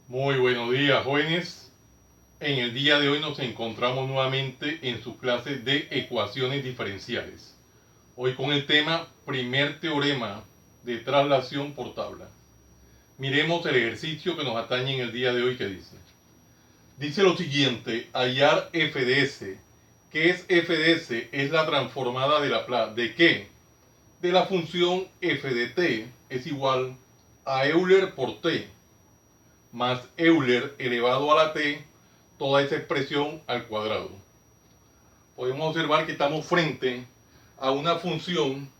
Muy buenos días, jóvenes. En el día de hoy nos encontramos nuevamente en su clase de ecuaciones diferenciales. Hoy con el tema primer teorema de traslación por tabla. Miremos el ejercicio que nos atañe en el día de hoy que dice. Dice lo siguiente, hallar f de s. ¿Qué es f de s? Es la transformada de Laplace. ¿De qué? De la función f de t es igual a Euler por t más Euler elevado a la t, toda esa expresión al cuadrado. Podemos observar que estamos frente a una función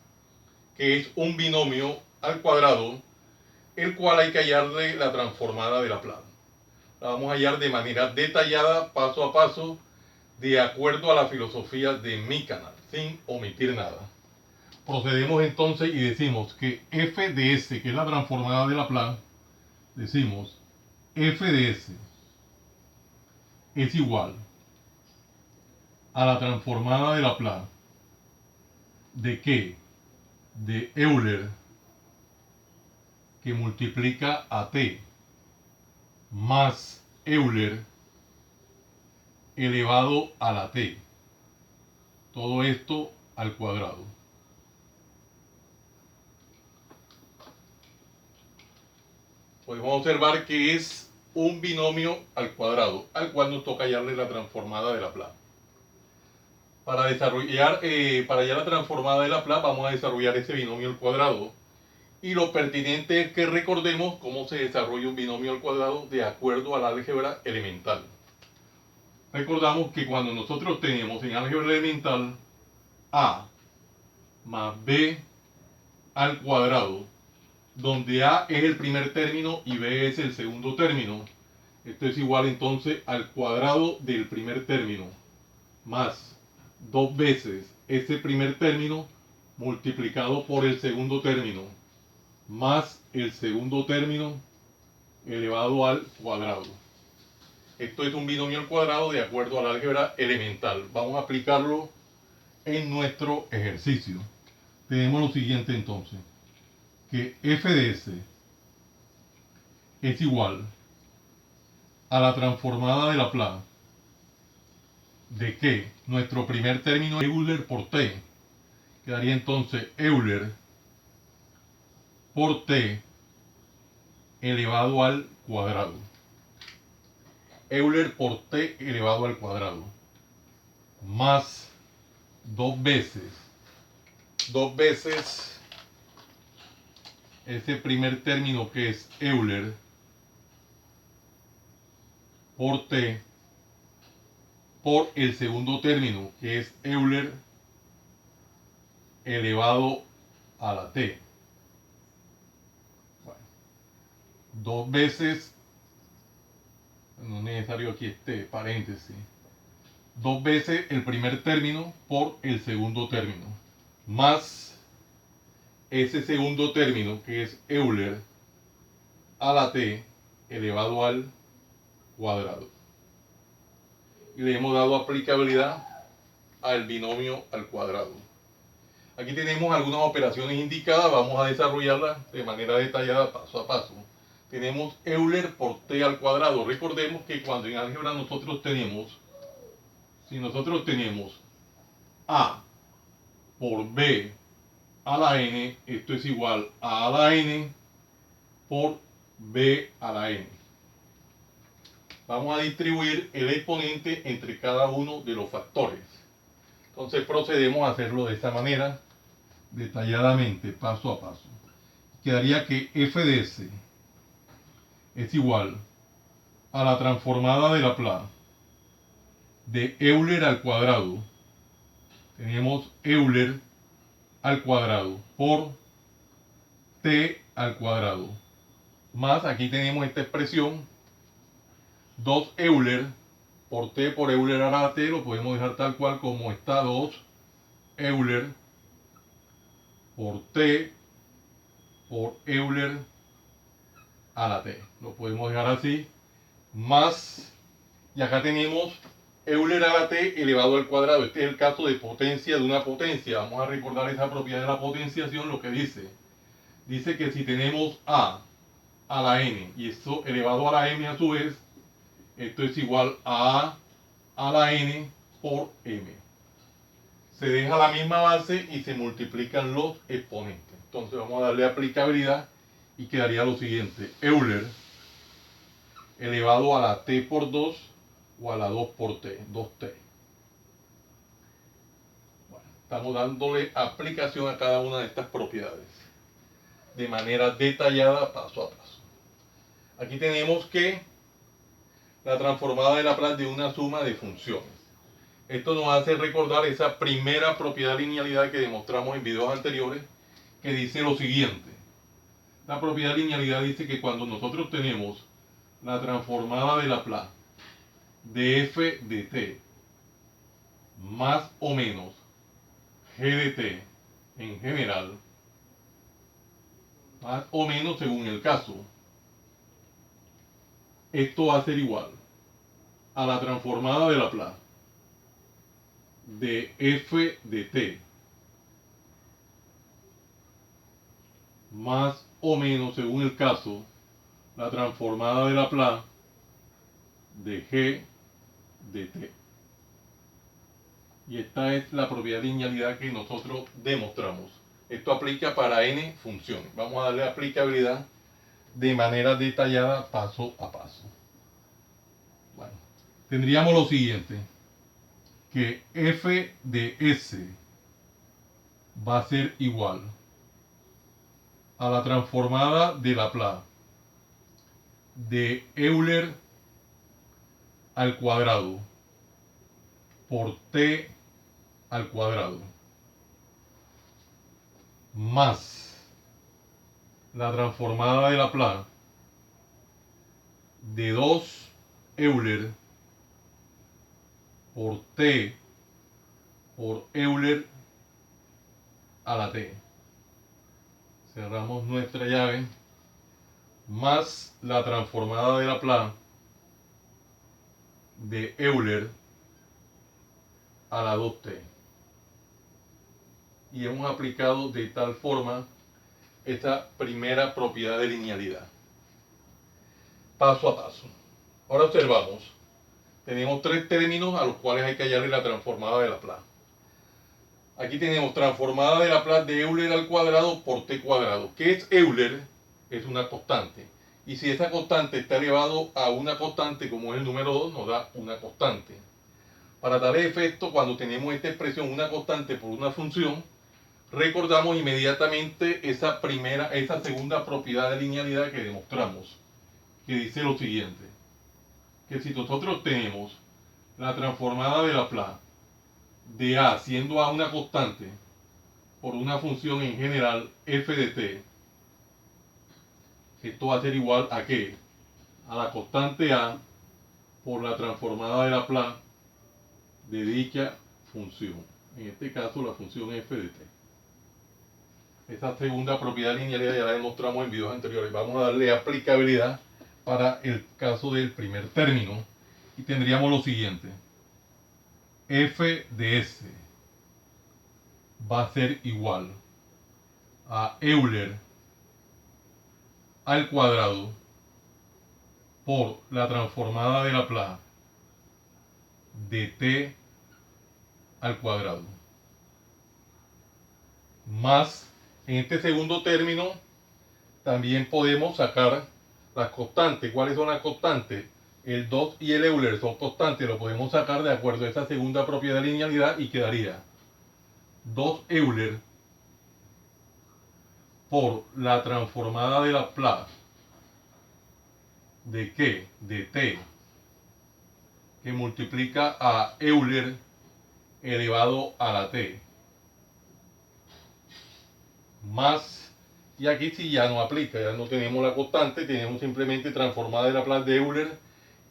que es un binomio al cuadrado, el cual hay que hallarle la transformada de Laplace. La vamos a hallar de manera detallada, paso a paso, de acuerdo a la filosofía de mi canal, sin omitir nada. Procedemos entonces y decimos que f de s, que es la transformada de Laplace, decimos f de s es igual a la transformada de Laplace. ¿De qué? De Euler, que multiplica a t, más Euler elevado a la t. Todo esto al cuadrado. Podemos observar que es un binomio al cuadrado, al cual nos toca hallarle la transformada de Laplace. Para hallar la transformada de Laplace, vamos a desarrollar ese binomio al cuadrado. Y lo pertinente es que recordemos cómo se desarrolla un binomio al cuadrado de acuerdo al álgebra elemental. Recordamos que cuando nosotros tenemos en álgebra elemental a más b al cuadrado, donde a es el primer término y b es el segundo término, esto es igual entonces al cuadrado del primer término más dos veces ese primer término multiplicado por el segundo término más el segundo término elevado al cuadrado. Esto es un binomio al cuadrado de acuerdo al álgebra elemental. Vamos a aplicarlo en nuestro ejercicio. Tenemos lo siguiente entonces, que f de s es igual a la transformada de Laplace de que nuestro primer término es Euler por t. Quedaría entonces Euler por t elevado al cuadrado. Euler por t elevado al cuadrado. Más dos veces ese primer término que es Euler por t por el segundo término que es Euler elevado a la t. Bueno, dos veces, no es necesario aquí este paréntesis, dos veces el primer término por el segundo término, más ese segundo término que es Euler a la t elevado al cuadrado. Y le hemos dado aplicabilidad al binomio al cuadrado. Aquí tenemos algunas operaciones indicadas, vamos a desarrollarlas de manera detallada paso a paso. Tenemos Euler por t al cuadrado. Recordemos que cuando en álgebra si nosotros tenemos a por b a la n, esto es igual a la n por b a la n. Vamos a distribuir el exponente entre cada uno de los factores. Entonces procedemos a hacerlo de esta manera, detalladamente, paso a paso. Quedaría que f de s es igual a la transformada de Laplace de Euler al cuadrado. Tenemos Euler al cuadrado por t al cuadrado. Más aquí tenemos esta expresión 2 Euler por t por Euler a la t, lo podemos dejar tal cual como está, 2 Euler por t por Euler a la t. Lo podemos dejar así, más, y acá tenemos Euler a la t elevado al cuadrado. Este es el caso de potencia de una potencia. Vamos a recordar esa propiedad de la potenciación, lo que dice. Dice que si tenemos a a la n, y eso elevado a la m a su vez, esto es igual a la n por m. Se deja la misma base y se multiplican los exponentes. Entonces vamos a darle aplicabilidad y quedaría lo siguiente: Euler elevado a la t por 2 o a la 2 por t, 2t. Bueno, estamos dándole aplicación a cada una de estas propiedades de manera detallada, paso a paso. Aquí tenemos que la transformada de Laplace de una suma de funciones. Esto nos hace recordar esa primera propiedad de linealidad que demostramos en videos anteriores, que dice lo siguiente. La propiedad de linealidad dice que cuando nosotros tenemos la transformada de Laplace de f de t más o menos g de t en general, más o menos según el caso, esto va a ser igual a la transformada de Laplace de f de t más o menos según el caso, la transformada de Laplace de g de t. Y esta es la propiedad de linealidad que nosotros demostramos. Esto aplica para n funciones. Vamos a darle aplicabilidad de manera detallada, paso a paso. Bueno, tendríamos lo siguiente, que f de s va a ser igual a la transformada de Laplace de Euler al cuadrado por t al cuadrado más la transformada de Laplace de 2 Euler por t por Euler a la t. Cerramos nuestra llave más la transformada de Laplace de Euler a la 2t. Y hemos aplicado de tal forma esta primera propiedad de linealidad. Paso a paso. Ahora observamos. Tenemos tres términos a los cuales hay que hallarle la transformada de Laplace. Aquí tenemos transformada de Laplace de Euler al cuadrado por t cuadrado. ¿Qué es Euler? Es una constante. Y si esa constante está elevado a una constante, como es el número 2, nos da una constante. Para tal efecto, cuando tenemos esta expresión, una constante por una función, recordamos inmediatamente esa segunda propiedad de linealidad que demostramos, que dice lo siguiente, que si nosotros tenemos la transformada de Laplace de a siendo a una constante por una función en general f de t, esto va a ser igual a ¿qué? A la constante a por la transformada de Laplace de dicha función, en este caso la función f de t. Esa segunda propiedad de linealidad ya la demostramos en videos anteriores. Vamos a darle aplicabilidad para el caso del primer término y tendríamos lo siguiente: f de s va a ser igual a Euler al cuadrado por la transformada de Laplace de t al cuadrado más, en este segundo término también podemos sacar las constantes. ¿Cuáles son las constantes? El 2 y el Euler son constantes, lo podemos sacar de acuerdo a esa segunda propiedad de linealidad y quedaría 2 Euler por la transformada de Laplace de ¿qué? De t, que multiplica a Euler elevado a la t, más, y aquí sí ya no aplica, ya no tenemos la constante, tenemos simplemente transformada de Laplace de Euler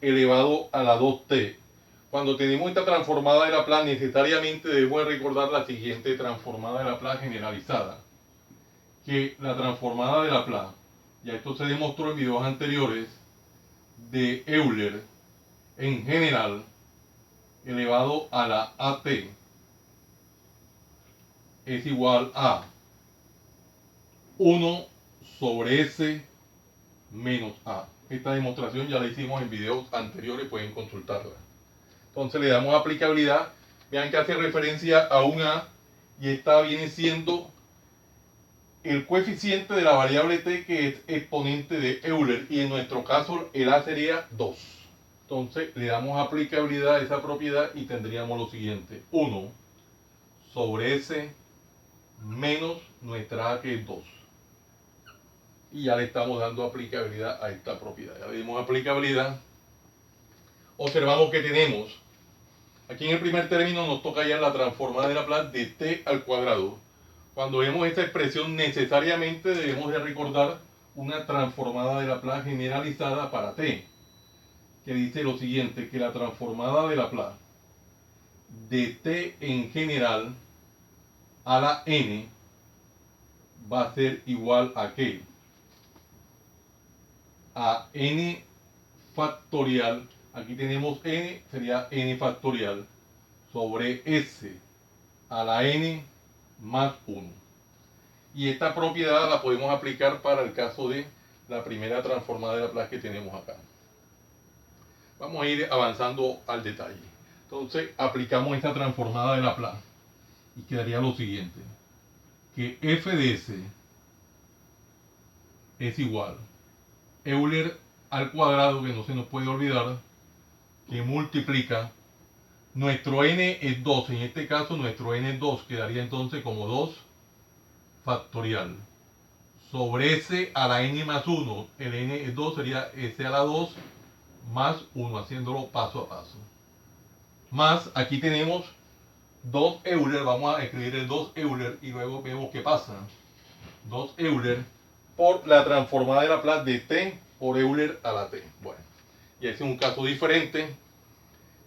elevado a la 2t. Cuando tenemos esta transformada de Laplace, necesariamente debemos recordar la siguiente transformada de Laplace generalizada, que la transformada de Laplace, ya esto se demostró en videos anteriores, de Euler en general elevado a la at es igual a 1 sobre s menos A. Esta demostración ya la hicimos en videos anteriores, pueden consultarla. Entonces le damos aplicabilidad. Vean que hace referencia a un A y esta viene siendo el coeficiente de la variable t, que es exponente de Euler, y en nuestro caso el A sería 2. Entonces le damos aplicabilidad a esa propiedad y tendríamos lo siguiente: 1 sobre S menos nuestra A, que es 2. Y ya le estamos dando aplicabilidad a esta propiedad. Ya le dimos aplicabilidad. Observamos que tenemos aquí en el primer término, nos toca hallar la transformada de Laplace de t al cuadrado. Cuando vemos esta expresión, necesariamente debemos de recordar una transformada de Laplace generalizada para t, que dice lo siguiente: que la transformada de Laplace de t en general a la n va a ser igual a ¿qué? A n factorial. Aquí tenemos n, sería n factorial sobre s a la n más 1. Y esta propiedad la podemos aplicar para el caso de la primera transformada de Laplace que tenemos acá. Vamos a ir avanzando al detalle. Entonces aplicamos esta transformada de Laplace y quedaría lo siguiente: que f de s es igual Euler al cuadrado, que no se nos puede olvidar, que multiplica nuestro n es 2, en este caso nuestro n es 2, quedaría entonces como 2 factorial sobre s a la n más 1, el n es 2, sería s a la 2 más 1, haciéndolo paso a paso. Más, aquí tenemos 2 Euler, vamos a escribir el 2 Euler y luego vemos qué pasa. 2 Euler por la transformada de Laplace de t por Euler a la t. Bueno, y ese es un caso diferente.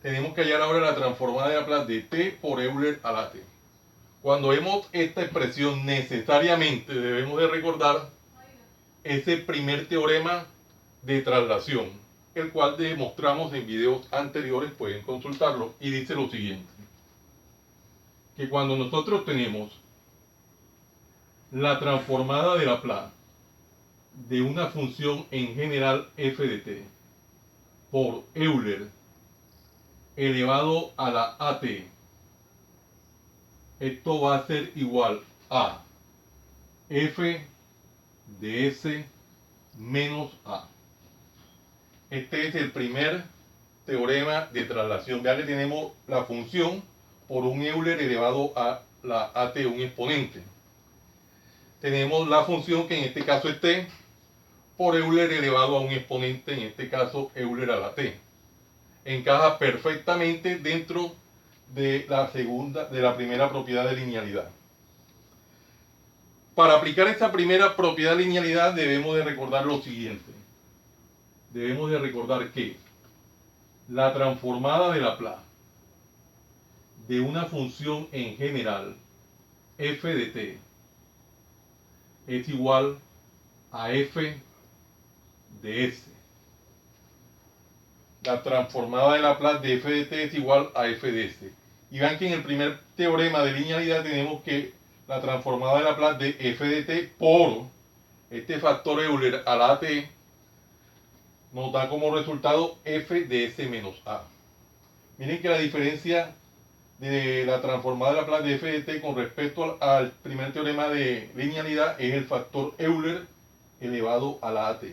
Tenemos que hallar ahora la transformada de Laplace de t por Euler a la t. Cuando vemos esta expresión, necesariamente debemos de recordar ese primer teorema de traslación, el cual demostramos en videos anteriores, pueden consultarlo, y dice lo siguiente: que cuando nosotros tenemos la transformada de Laplace de una función en general f de t por Euler elevado a la at, esto va a ser igual a f de s menos a. Este es el primer teorema de traslación. Vean que tenemos la función por un Euler elevado a la at, un exponente. Tenemos la función, que en este caso es t, por Euler elevado a un exponente, en este caso Euler a la t. Encaja perfectamente dentro de la primera propiedad de linealidad. Para aplicar esta primera propiedad de linealidad debemos de recordar lo siguiente. Debemos de recordar que la transformada de Laplace de una función en general f de t es igual a f de s. La transformada de Laplace de f de t es igual a f de s. Y vean que en el primer teorema de linealidad tenemos que la transformada de Laplace de f de t por este factor Euler a la t nos da como resultado f de s menos a. Miren que la diferencia de la transformada de Laplace de f de t con respecto al primer teorema de linealidad es el factor Euler elevado a la at.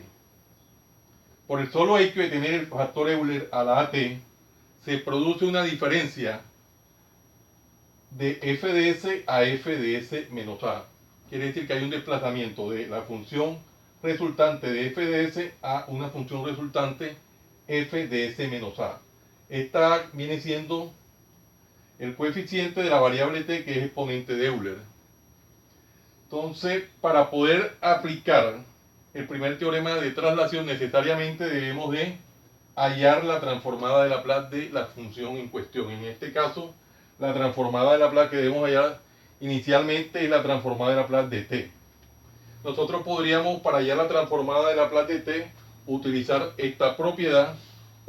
Por el solo hecho de tener el factor Euler a la at, se produce una diferencia de f de s a f de s menos a. Quiere decir que hay un desplazamiento de la función resultante de f de s a una función resultante f de s menos a. Esta viene siendo el coeficiente de la variable t, que es exponente de Euler. Entonces, para poder aplicar el primer teorema de traslación, necesariamente debemos de hallar la transformada de Laplace de la función en cuestión. En este caso, la transformada de Laplace que debemos hallar inicialmente es la transformada de Laplace de t. Nosotros podríamos, para hallar la transformada de Laplace de t, utilizar esta propiedad,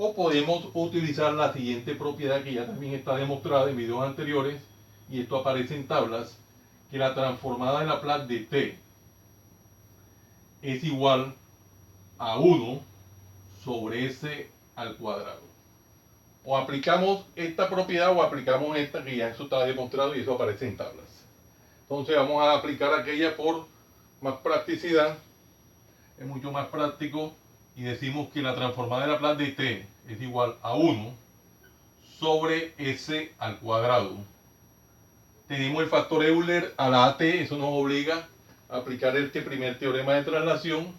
o podemos utilizar la siguiente propiedad que ya también está demostrada en videos anteriores, y esto aparece en tablas, que la transformada de Laplace de t es igual a 1 sobre S al cuadrado. O aplicamos esta propiedad o aplicamos esta, que ya eso está demostrado y eso aparece en tablas. Entonces vamos a aplicar aquella por más practicidad. Es mucho más práctico y decimos que la transformada de Laplace de t es igual a 1 sobre S al cuadrado. Tenemos el factor Euler a la AT, eso nos obliga a aplicar este primer teorema de traslación,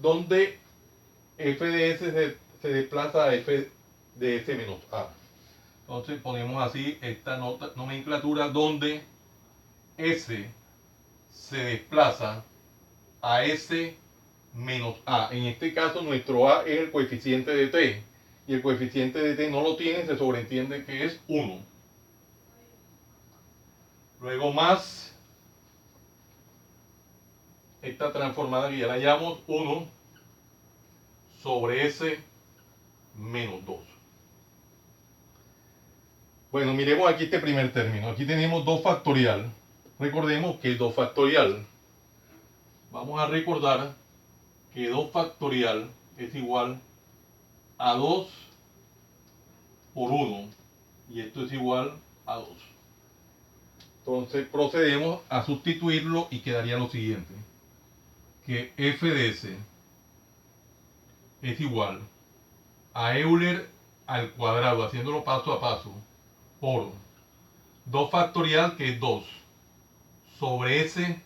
donde f de S se desplaza a f de S menos A. Entonces ponemos así esta nomenclatura donde S se desplaza a S menos A. En este caso nuestro A es el coeficiente de t y el coeficiente de t no lo tiene, se sobreentiende que es 1. Luego más esta transformada que ya la llamamos 1 sobre S menos 2. Bueno, miremos aquí este primer término. Aquí tenemos 2 factorial. Recordemos que 2 factorial, vamos a recordar que 2 factorial es igual a 2 por 1 y esto es igual a 2. Entonces procedemos a sustituirlo y quedaría lo siguiente, que f de s es igual a Euler al cuadrado, haciéndolo paso a paso, por 2 factorial, que es 2, sobre s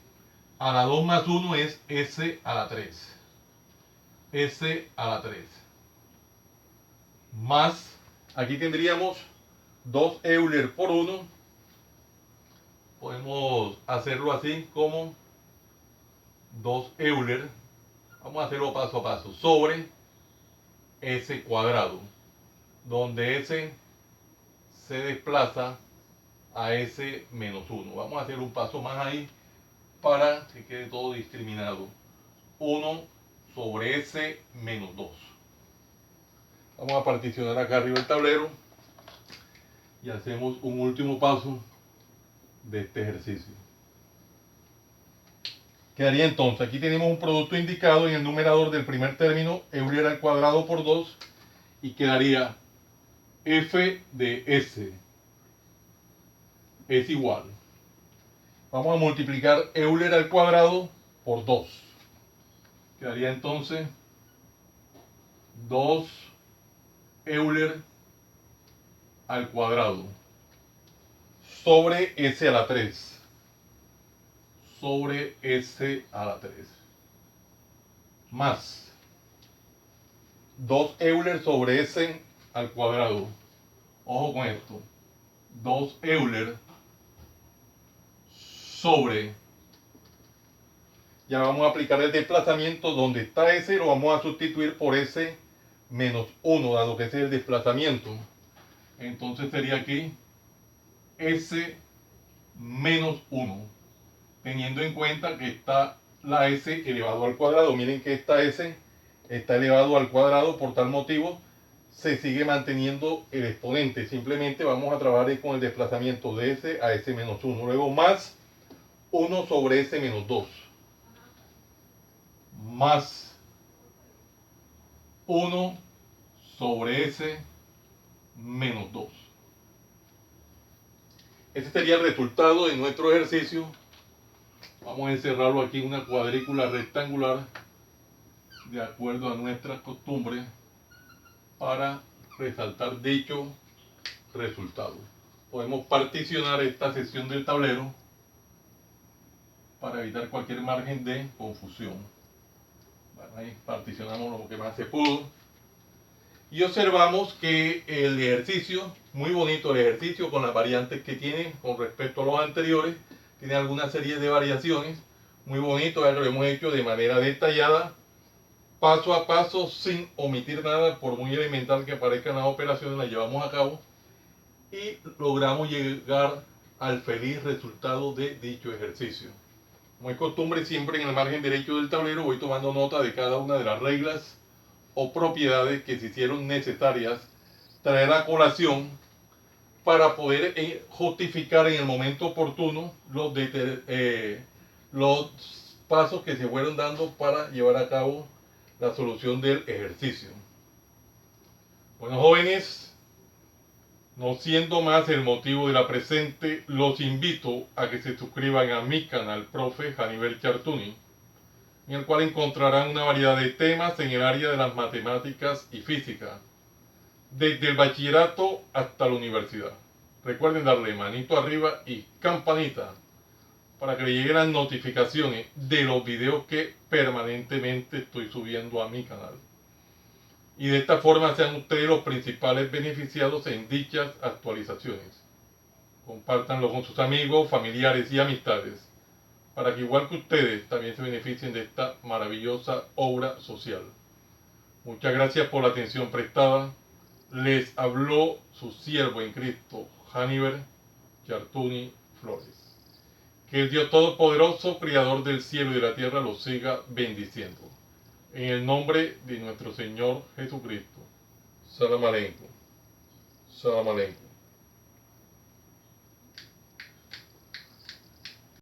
a la 2 más 1 es s a la 3. S a la 3. Más, aquí tendríamos 2 Euler por 1. Podemos hacerlo así como 2 Euler. Vamos a hacerlo paso a paso. Sobre S cuadrado, donde S se desplaza a S menos 1. Vamos a hacer un paso más ahí para que quede todo discriminado. 1 sobre S menos 2. Vamos a particionar acá arriba el tablero y hacemos un último paso de este ejercicio. Quedaría entonces, aquí tenemos un producto indicado en el numerador del primer término, Euler al cuadrado por 2, y quedaría f de s es igual. Vamos a multiplicar Euler al cuadrado por 2. Quedaría entonces 2 Euler al cuadrado sobre s a la 3. Sobre S a la 3. Más 2 Euler sobre S al cuadrado. Ojo con esto. 2 Euler sobre. Ya vamos a aplicar el desplazamiento. Donde está S lo vamos a sustituir por S menos 1, dado que ese es el desplazamiento. Entonces sería aquí S menos 1. Teniendo en cuenta que está la s elevado al cuadrado. Miren que esta s está elevado al cuadrado, por tal motivo se sigue manteniendo el exponente. Simplemente vamos a trabajar con el desplazamiento de s a s menos 1. Luego más 1 sobre s menos 2. Más 1 sobre s menos 2. Ese sería el resultado de nuestro ejercicio. Vamos a encerrarlo aquí en una cuadrícula rectangular de acuerdo a nuestras costumbres para resaltar dicho resultado. Podemos particionar esta sección del tablero para evitar cualquier margen de confusión. Bueno, ahí particionamos lo que más se pudo y observamos que el ejercicio, muy bonito el ejercicio con las variantes que tiene con respecto a los anteriores. Tiene alguna serie de variaciones, muy bonito, ya lo hemos hecho de manera detallada, paso a paso, sin omitir nada. Por muy elemental que parezcan las operaciones, las llevamos a cabo y logramos llegar al feliz resultado de dicho ejercicio. Como es costumbre, siempre en el margen derecho del tablero voy tomando nota de cada una de las reglas o propiedades que se hicieron necesarias traer a colación para poder justificar en el momento oportuno los pasos que se fueron dando para llevar a cabo la solución del ejercicio. Bueno, jóvenes, no siendo más el motivo de la presente, los invito a que se suscriban a mi canal Profe Hannibal Chartuni, en el cual encontrarán una variedad de temas en el área de las matemáticas y física, desde el bachillerato hasta la universidad. Recuerden darle manito arriba y campanita para que le lleguen las notificaciones de los videos que permanentemente estoy subiendo a mi canal. Y de esta forma sean ustedes los principales beneficiados en dichas actualizaciones. Compártanlo con sus amigos, familiares y amistades, para que igual que ustedes también se beneficien de esta maravillosa obra social. Muchas gracias por la atención prestada. Les habló su siervo en Cristo, Hannibal Chartuni Flores. Que el Dios Todopoderoso, Creador del cielo y de la tierra, los siga bendiciendo. En el nombre de nuestro Señor Jesucristo. Salam aleikum. Salam aleikum.